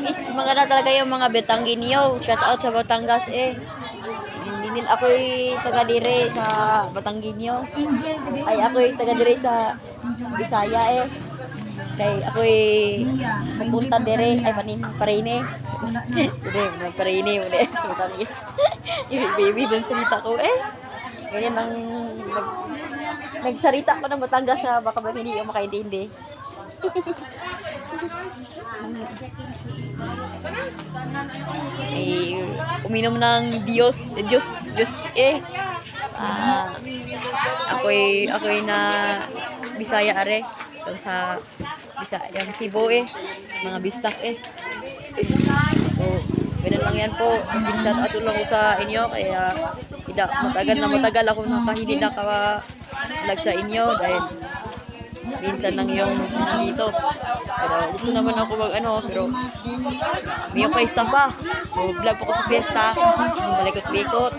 is maganda talaga yung mga Batanggenyo. Shout out sa Batangas eh. Hindi din ako'y taga dire sa Batanggenyo. Angel, Ay ako'y taga dire sa Bisaya eh. Kay ako'y pupunta dire ay Parine. Wala na. Dire, Parine muna sa Batangas. Baby dun salita ko eh. Ganyan ang nagsarita ko ng Batangas sa baka ba hindi yung makaintindi. Eh, uminom ng Diyos eh. Ako'y na Bisaya are. Doon sa Bisaya, Cebu eh. Mga bistak eh. So, ganun lang yan po. Shout out lang ko sa inyo. Kaya, matagal ako hindi nakalag sa inyo. Dahil, minsan lang yung dito. Pero gusto naman ako pero may paisa pa. So, vlog po ko sa fiesta. Malikot-likot.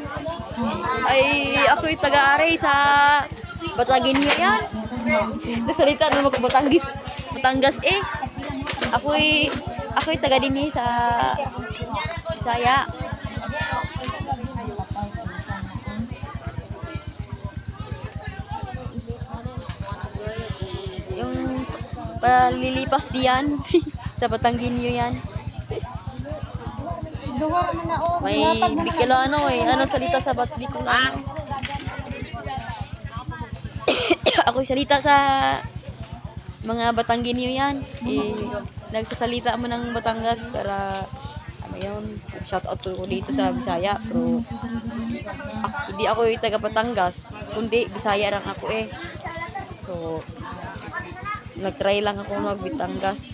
Ay, ako'y taga-aray sa Batanggenyo yan. Nasalita naman ko Batangas eh. Ako'y taga din eh sa Bisaya. Yung para lilipas diyan sa Batanggenyo yan. May Bicol salita sa Bicolano. Ako'y salita sa mga Batanggenyo yan. Nagsasalita mo ng Batangas para yun, shout out ko dito sa Bisaya. Pero hindi ako yung taga Batangas, kundi Bisaya lang ako eh. So nagtry lang ako mag-Batangas.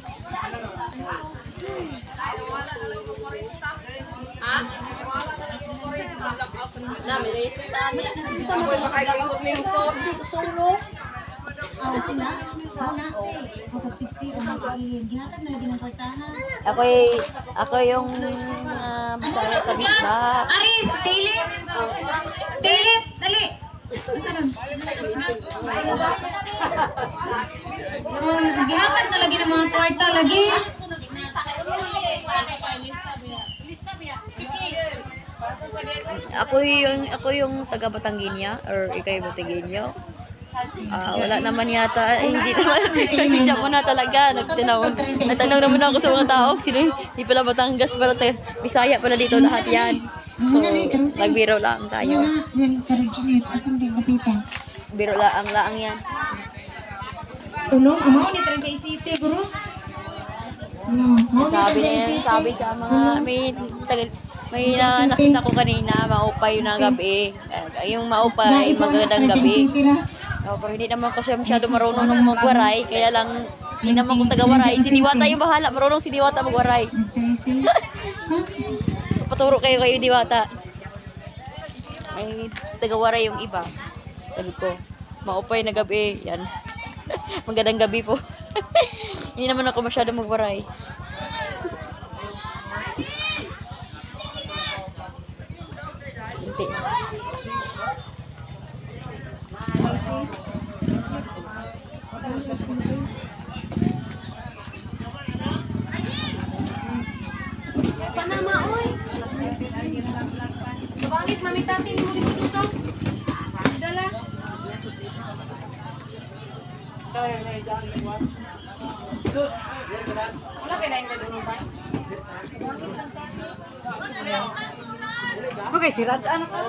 Sila? Pag 60 gihatag na lagi ng kwartahan. Ako yung Bisaya sa Bisbak. Ari, tilit! Tilit! Dali! Asa ron? Gihatag na lagi ng mga kwarta lagi. Ako yung taga Batanginya or ikaw yung Batangenyo. Wala naman yata, hindi naman siya mo na talaga. Natanong naman ako sa mga tao, sino hindi pala Batangas, pero Bisaya pala dito lahat yan. So, nagbiro lang tayo. Biro laang yan. Tulong, amaw ni 30 City, guru. Sabi sa mga, may nakita ko kanina, maupay na gabi. Yung maupay, magandang gabi. Pero hindi naman kasi masyado marunong ng magwaray, kaya lang hindi naman ko taga-waray. Si Diwata yung bahala, marunong si Diwata magwaray. Paturo kayo Diwata. May taga-waray yung iba. Sabi ko, maupay na gabi, yan. Magandang gabi po. Hindi naman ako masyado magwaray. Hindi. Panama, oy! Kabangis, mamitati ni mo dito. Dala. Wala kayo na yung nalunubay? Kabangis lang tayo. Okay, sirat. Ano to?